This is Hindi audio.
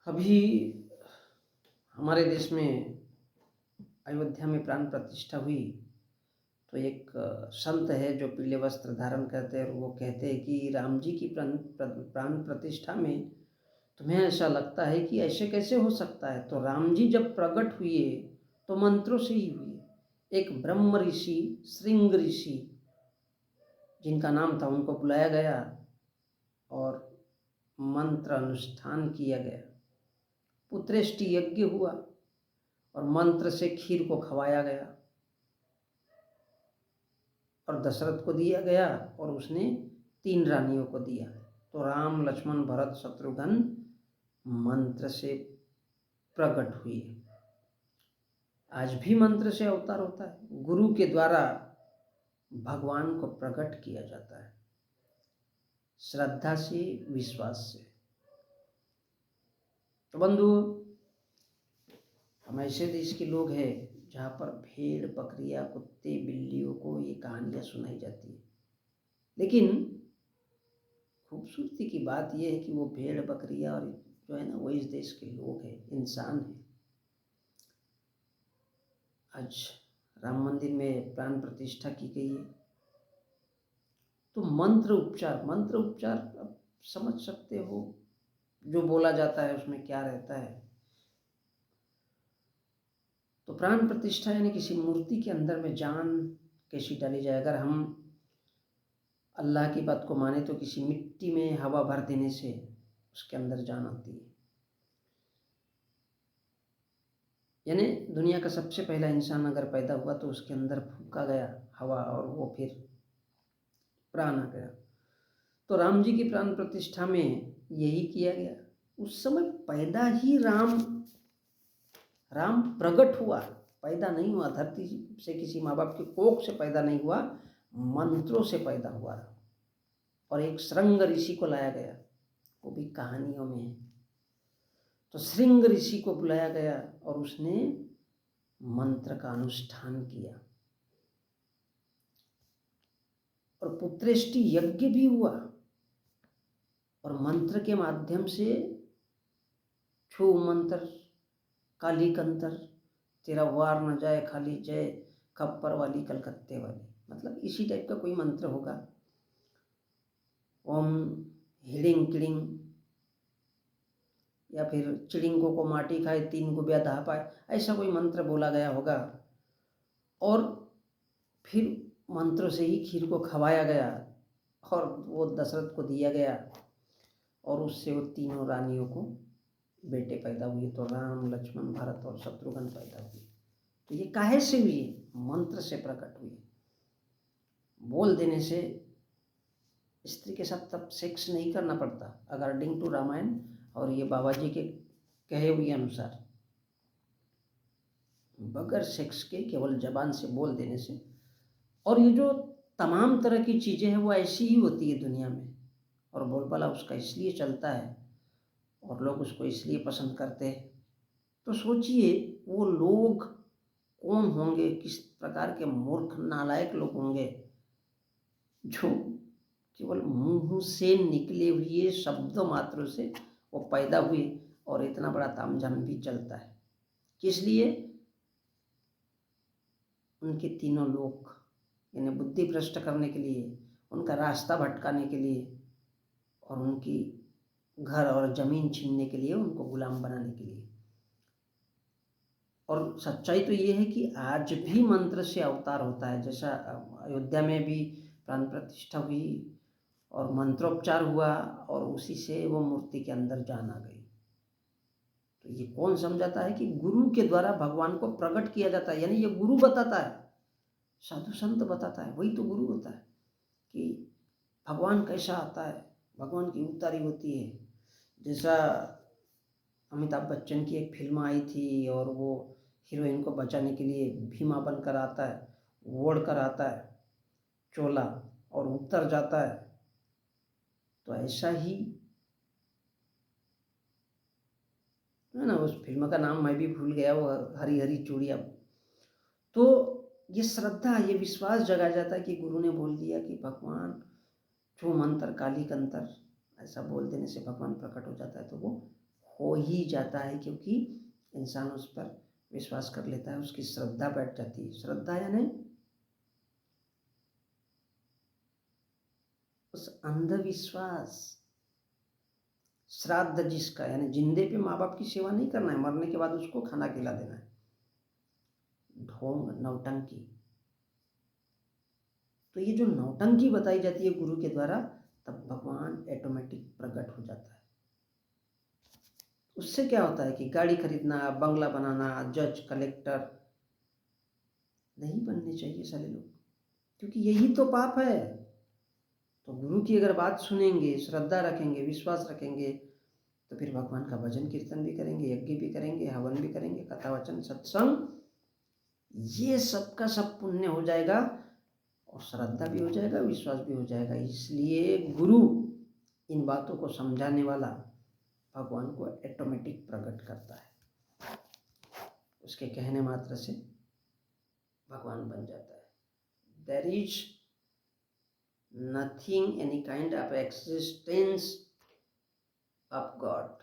अभी हमारे देश में अयोध्या में प्राण प्रतिष्ठा हुई तो एक संत है जो पीले वस्त्र धारण करते हैं और वो कहते हैं कि राम जी की प्राण प्रतिष्ठा में तुम्हें ऐसा लगता है कि ऐसे कैसे हो सकता है। तो राम जी जब प्रकट हुए तो मंत्रों से ही हुए। एक ब्रह्म ऋषि श्रृंग ऋषि जिनका नाम था उनको बुलाया गया और मंत्र अनुष्ठान किया गया। पुत्रेष्टि यज्ञ हुआ और मंत्र से खीर को खवाया गया और दशरथ को दिया गया और उसने 3 रानियों को दिया। तो राम लक्ष्मण भरत शत्रुघ्न मंत्र से प्रकट हुए। आज भी मंत्र से अवतार होता है, गुरु के द्वारा भगवान को प्रकट किया जाता है, श्रद्धा से विश्वास से। तो बंधु, हम ऐसे देश के लोग हैं जहाँ पर भेड़ बकरियां कुत्ते बिल्लियों को ये कहानियाँ सुनाई जाती है, लेकिन खूबसूरती की बात यह है कि वो भेड़ बकरियां और जो है ना वो इस देश के लोग हैं, इंसान हैं। आज राम मंदिर में प्राण प्रतिष्ठा की गई है तो मंत्र उपचार अब समझ सकते हो जो बोला जाता है उसमें क्या रहता है। तो प्राण प्रतिष्ठा यानी किसी मूर्ति के अंदर में जान कैसी डाली जाए। अगर हम अल्लाह की बात को माने तो किसी मिट्टी में हवा भर देने से उसके अंदर जान आती है। यानी दुनिया का सबसे पहला इंसान अगर पैदा हुआ तो उसके अंदर फूंका गया हवा और वो फिर प्राण आ गया। तो राम जी की प्राण प्रतिष्ठा में यही किया गया। उस समय पैदा ही राम प्रकट हुआ, पैदा नहीं हुआ धरती से, किसी माँ बाप के कोख से पैदा नहीं हुआ, मंत्रों से पैदा हुआ। और एक श्रृंग ऋषि को लाया गया, वो भी कहानियों में है। तो श्रृंग ऋषि को बुलाया गया और उसने मंत्र का अनुष्ठान किया और पुत्रेष्टि यज्ञ भी हुआ और मंत्र के माध्यम से छू मंत्र काली कंतर तेरा वार न जाए खाली जय खप्पर वाली कलकत्ते वाली, मतलब इसी टाइप का कोई मंत्र होगा। ओम हिड़िंग किड़िंग या फिर चिड़िंगों को माटी खाए 3 गुबिया धा पाए, ऐसा कोई मंत्र बोला गया होगा। और फिर मंत्र से ही खीर को खवाया गया और वो दशरथ को दिया गया और उससे वो 3 रानियों को बेटे पैदा हुए। तो राम लक्ष्मण भरत और शत्रुघ्न पैदा हुए। तो ये काहे से हुई? मंत्र से प्रकट हुई। बोल देने से स्त्री के साथ तब सेक्स नहीं करना पड़ता अकॉर्डिंग टू रामायण और ये बाबा जी के कहे हुए अनुसार, बगैर सेक्स के केवल जबान से बोल देने से। और ये जो तमाम तरह की चीज़ें हैं वो ऐसी ही होती है दुनिया में, और बोलबाला उसका इसलिए चलता है और लोग उसको इसलिए पसंद करते हैं। तो सोचिए वो लोग कौन होंगे, किस प्रकार के मूर्ख नालायक लोग होंगे जो केवल मुंह से निकले हुए शब्द मात्र से वो पैदा हुए और इतना बड़ा तामझाम भी चलता है। किस लिए? उनके 3 लोग यानी बुद्धि भ्रष्ट करने के लिए, उनका रास्ता भटकाने के लिए और उनकी घर और ज़मीन छीनने के लिए, उनको गुलाम बनाने के लिए। और सच्चाई तो ये है कि आज भी मंत्र से अवतार होता है। जैसा अयोध्या में भी प्राण प्रतिष्ठा हुई और मंत्रोपचार हुआ और उसी से वो मूर्ति के अंदर जान आ गई। तो ये कौन समझाता है कि गुरु के द्वारा भगवान को प्रकट किया जाता है, यानी ये गुरु बताता है, साधु संत बताता है, वही तो गुरु होता है कि भगवान कैसा आता है, भगवान की उतारी होती है। जैसा अमिताभ बच्चन की एक फिल्म आई थी और वो हीरोइन को बचाने के लिए भीमा बनकर आता है, ओढ़ कर आता है चोला और उतर जाता है। तो ऐसा ही है ना, उस फिल्म का नाम मैं भी भूल गया, वो हरी हरी चूड़ियाँ। तो ये श्रद्धा, ये विश्वास जगाया जाता है कि गुरु ने बोल दिया कि भगवान छू मंत्र काली कंतर, ऐसा बोल देने से भगवान प्रकट हो जाता है। तो वो हो हो ही जाता है, क्योंकि इंसान उस पर विश्वास कर लेता है, उसकी श्रद्धा बैठ जाती है। श्रद्धा यानी उस अंधविश्वास। श्राद्ध जिसका, यानी जिंदे पे माँ बाप की सेवा नहीं करना है, मरने के बाद उसको खाना खिला देना है। ढोंग, नौटंकी। तो ये जो नौटंकी बताई जाती है गुरु के द्वारा, तब भगवान ऑटोमेटिक प्रकट हो जाता है। उससे क्या होता है कि गाड़ी खरीदना, बंगला बनाना, जज, कलेक्टर नहीं बनने चाहिए साले लोग, क्योंकि यही तो पाप है। तो गुरु की अगर बात सुनेंगे, श्रद्धा रखेंगे, विश्वास रखेंगे, तो फिर भगवान का भजन कीर्तन भी करेंगे, यज्ञ भी करेंगे, हवन भी करेंगे, कथा वचन सत्संग, ये सब का सब पुण्य हो जाएगा, और श्रद्धा भी हो जाएगा, विश्वास भी हो जाएगा। इसलिए गुरु इन बातों को समझाने वाला भगवान को ऑटोमेटिक प्रकट करता है, उसके कहने मात्र से भगवान बन जाता है। There is nothing, any kind of existence of God